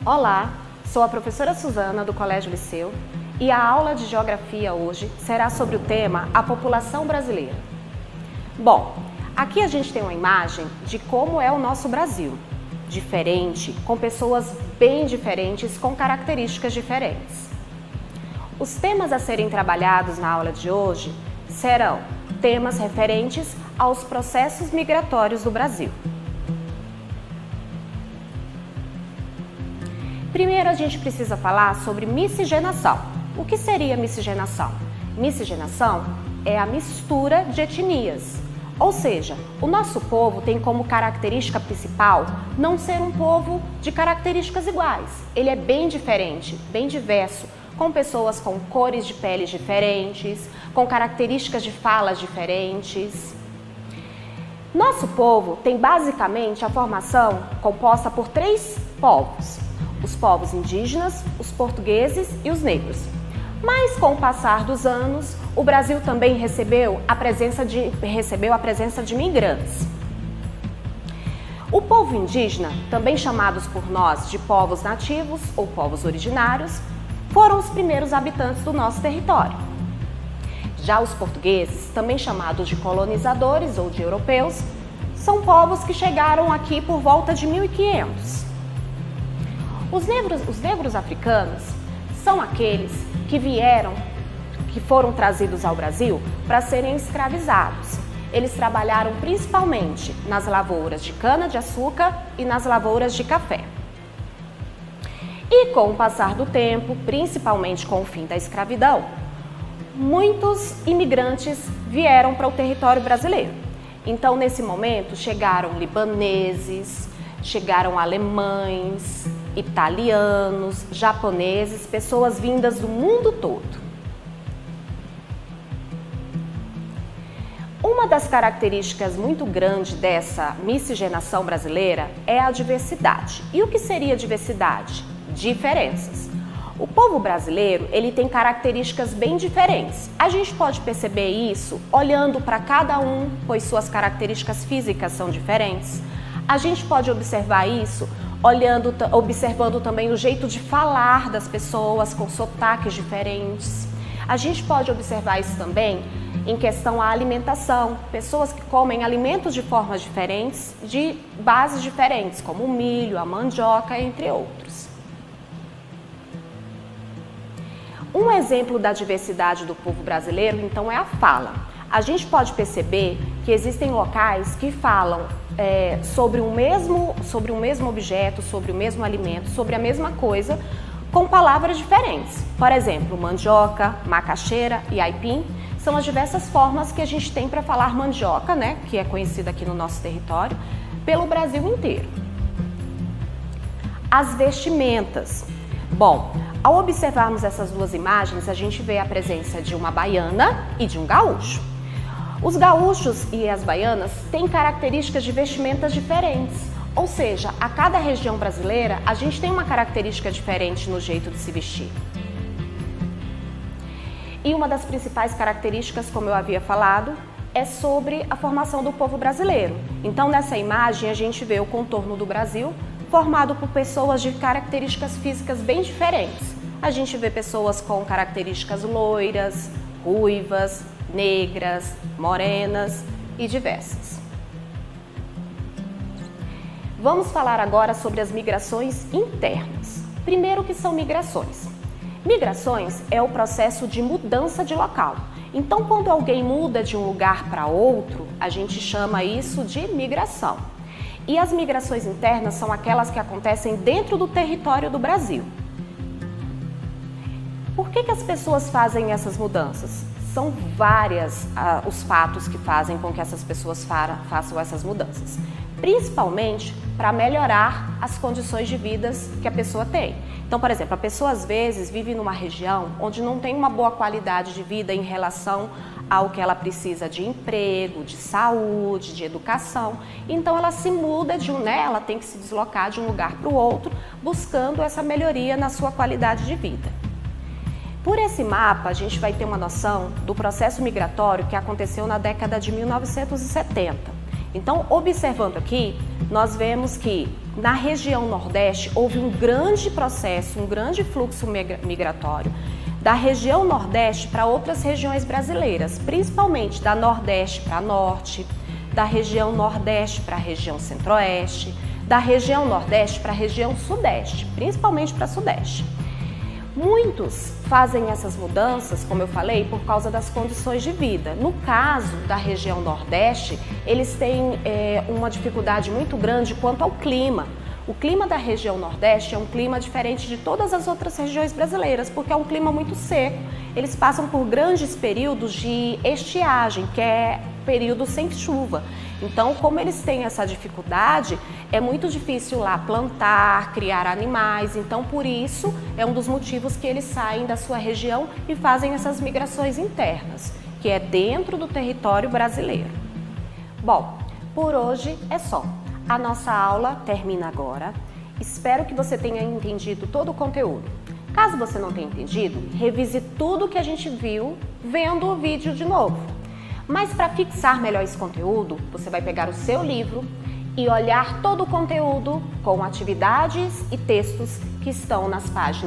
Olá, sou a professora Suzana do Colégio Liceu e a aula de Geografia hoje será sobre o tema A População Brasileira. Bom, aqui a gente tem uma imagem de como é o nosso Brasil, diferente, com pessoas bem diferentes, com características diferentes. Os temas a serem trabalhados na aula de hoje serão temas referentes aos processos migratórios do Brasil. Primeiro, a gente precisa falar sobre miscigenação. O que seria miscigenação? Miscigenação é a mistura de etnias. Ou seja, o nosso povo tem como característica principal não ser um povo de características iguais. Ele é bem diferente, bem diverso, com pessoas com cores de pele diferentes, com características de falas diferentes. Nosso povo tem basicamente a formação composta por 3 povos: os povos indígenas, os portugueses e os negros. Mas com o passar dos anos, o Brasil também recebeu a presença de imigrantes. O povo indígena, também chamados por nós de povos nativos ou povos originários, foram os primeiros habitantes do nosso território. Já os portugueses, também chamados de colonizadores ou de europeus, são povos que chegaram aqui por volta de 1500. Os negros africanos são aqueles que foram trazidos ao Brasil para serem escravizados. Eles trabalharam principalmente nas lavouras de cana-de-açúcar e nas lavouras de café. E com o passar do tempo, principalmente com o fim da escravidão, muitos imigrantes vieram para o território brasileiro. Então, nesse momento, chegaram libaneses, chegaram alemães, italianos, japoneses, pessoas vindas do mundo todo. Uma das características muito grandes dessa miscigenação brasileira é a diversidade. E o que seria diversidade? Diferenças. O povo brasileiro, ele tem características bem diferentes. A gente pode perceber isso olhando para cada um, pois suas características físicas são diferentes. A gente pode observar isso observando também o jeito de falar das pessoas com sotaques diferentes. A gente pode observar isso também em questão à alimentação. Pessoas que comem alimentos de formas diferentes, de bases diferentes, como o milho, a mandioca, entre outros. Um exemplo da diversidade do povo brasileiro, então, é a fala. A gente pode perceber que existem locais que falam sobre o mesmo objeto, sobre o mesmo alimento, sobre a mesma coisa, com palavras diferentes. Por exemplo, mandioca, macaxeira e aipim são as diversas formas que a gente tem para falar mandioca, né, que é conhecida aqui no nosso território, pelo Brasil inteiro. As vestimentas. Bom, ao observarmos essas duas imagens, a gente vê a presença de uma baiana e de um gaúcho. Os gaúchos e as baianas têm características de vestimentas diferentes, ou seja, a cada região brasileira a gente tem uma característica diferente no jeito de se vestir. E uma das principais características, como eu havia falado, é sobre a formação do povo brasileiro. Então, nessa imagem a gente vê o contorno do Brasil formado por pessoas de características físicas bem diferentes. A gente vê pessoas com características loiras, ruivas, negras, morenas e diversas. Vamos falar agora sobre as migrações internas. Primeiro, o que são migrações? Migrações é o processo de mudança de local. Então, quando alguém muda de um lugar para outro, a gente chama isso de migração. E as migrações internas são aquelas que acontecem dentro do território do Brasil. Por que as pessoas fazem essas mudanças? São vários os fatos que fazem com que essas pessoas façam essas mudanças, principalmente para melhorar as condições de vida que a pessoa tem. Então, por exemplo, a pessoa às vezes vive numa região onde não tem uma boa qualidade de vida em relação ao que ela precisa de emprego, de saúde, de educação. Então ela se muda ela tem que se deslocar de um lugar para o outro, buscando essa melhoria na sua qualidade de vida. Por esse mapa, a gente vai ter uma noção do processo migratório que aconteceu na década de 1970. Então, observando aqui, nós vemos que na região Nordeste houve um grande processo, um grande fluxo migratório da região Nordeste para outras regiões brasileiras, principalmente da Nordeste para Norte, da região Nordeste para a região Centro-Oeste, da região Nordeste para a região Sudeste, principalmente para Sudeste. Muitos fazem essas mudanças, como eu falei, por causa das condições de vida. No caso da região Nordeste, eles têm uma dificuldade muito grande quanto ao clima. O clima da região Nordeste é um clima diferente de todas as outras regiões brasileiras, porque é um clima muito seco. Eles passam por grandes períodos de estiagem, que é período sem chuva. Então, como eles têm essa dificuldade, é muito difícil lá plantar, criar animais. Então, por isso, é um dos motivos que eles saem da sua região e fazem essas migrações internas, que é dentro do território brasileiro. Bom, por hoje é só. A nossa aula termina agora. Espero que você tenha entendido todo o conteúdo. Caso você não tenha entendido, revise tudo que a gente viu vendo o vídeo de novo. Mas para fixar melhor esse conteúdo, você vai pegar o seu livro e olhar todo o conteúdo com atividades e textos que estão nas páginas